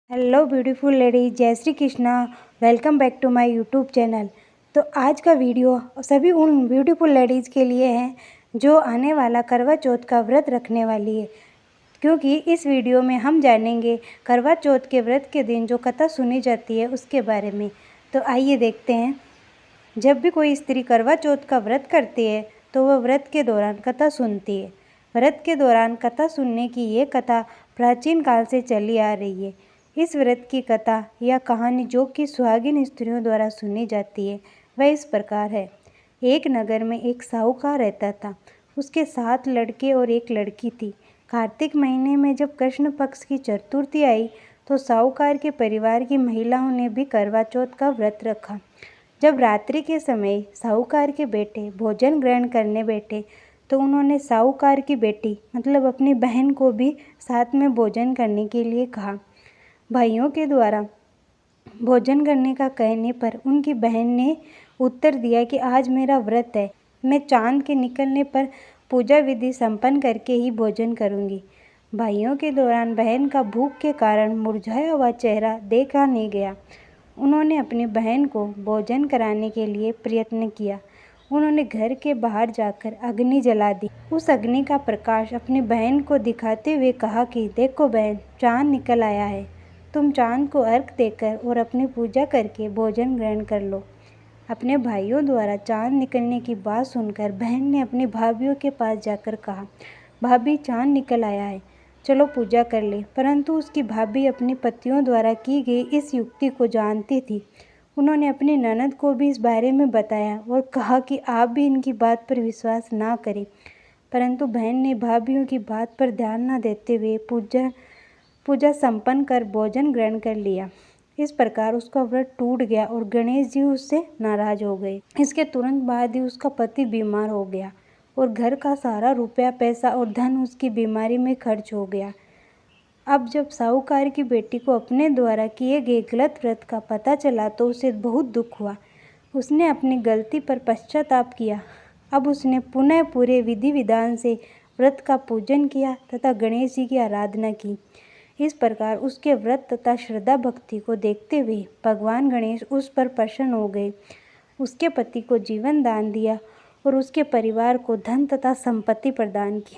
Hello beautiful ladies, जय Shri Krishna. Welcome back to my YouTube channel. तो आज का वीडियो सभी उन ब्यूटीफुल लेडीज़ के लिए है जो आने वाला करवा चौथ का व्रत रखने वाली है, क्योंकि इस वीडियो में हम जानेंगे करवा चौथ के व्रत के दिन जो कथा सुनी जाती है उसके बारे में। तो आइए देखते हैं। जब भी कोई स्त्री करवा चौथ का व्रत करती है तो वह व्रत के दौरान कथा सुनती है। व्रत के दौरान कथा सुनने की ये कथा प्राचीन काल से चली आ रही है। इस व्रत की कथा या कहानी जो कि सुहागिन स्त्रियों द्वारा सुनी जाती है वह इस प्रकार है। एक नगर में एक साहूकार रहता था। उसके 7 लड़के और एक लड़की थी। कार्तिक महीने में जब कृष्ण पक्ष की चतुर्थी आई तो साहूकार के परिवार की महिलाओं ने भी करवा चौथ का व्रत रखा। जब रात्रि के समय साहूकार के बेटे भोजन ग्रहण करने बैठे तो उन्होंने साहूकार की बेटी मतलब अपनी बहन को भी साथ में भोजन करने के लिए कहा। भाइयों के द्वारा भोजन करने का कहने पर उनकी बहन ने उत्तर दिया कि आज मेरा व्रत है, मैं चांद के निकलने पर पूजा विधि संपन्न करके ही भोजन करूंगी। भाइयों के दौरान बहन का भूख के कारण मुरझाया हुआ चेहरा देखा नहीं गया। उन्होंने अपनी बहन को भोजन कराने के लिए प्रयत्न किया। उन्होंने घर के बाहर जाकर अग्नि जला दी। उस अग्नि का प्रकाश अपनी बहन को दिखाते हुए कहा कि देखो बहन, चांद निकल आया है, तुम चांद को अर्घ देकर और अपनी पूजा करके भोजन ग्रहण कर लो। अपने भाइयों द्वारा चांद निकलने की बात सुनकर बहन ने अपनी भाभीयों के पास जाकर कहा, भाभी चांद निकल आया है, चलो पूजा कर ले। परंतु उसकी भाभी अपनी पतियों द्वारा की गई इस युक्ति को जानती थी। उन्होंने अपनी ननद को भी इस बारे में बताया और कहा कि आप भी इनकी बात पर विश्वास ना करें। परंतु बहन ने भाभीयों की बात पर ध्यान न देते हुए पूजा संपन्न कर भोजन ग्रहण कर लिया। इस प्रकार उसका व्रत टूट गया और गणेश जी उससे नाराज हो गए। इसके तुरंत बाद ही उसका पति बीमार हो गया और घर का सारा रुपया पैसा और धन उसकी बीमारी में खर्च हो गया। अब जब साहूकार की बेटी को अपने द्वारा किए गए गलत व्रत का पता चला तो उसे बहुत दुख हुआ। उसने अपनी गलती पर पश्चाताप किया। अब उसने पुनः पूरे विधि विधान से व्रत का पूजन किया तथा गणेश जी की आराधना की। इस प्रकार उसके व्रत तथा श्रद्धा भक्ति को देखते हुए भगवान गणेश उस पर प्रसन्न हो गए। उसके पति को जीवन दान दिया और उसके परिवार को धन तथा संपत्ति प्रदान की।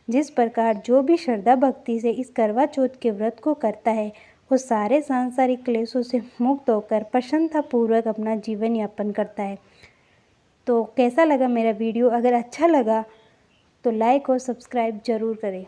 जिस प्रकार जो भी श्रद्धा भक्ति से इस करवा चौथ के व्रत को करता है वो सारे सांसारिक क्लेशों से मुक्त होकर प्रसन्नतापूर्वक अपना जीवन यापन करता है। तो कैसा लगा मेरा वीडियो? अगर अच्छा लगा तो लाइक और सब्सक्राइब जरूर करें।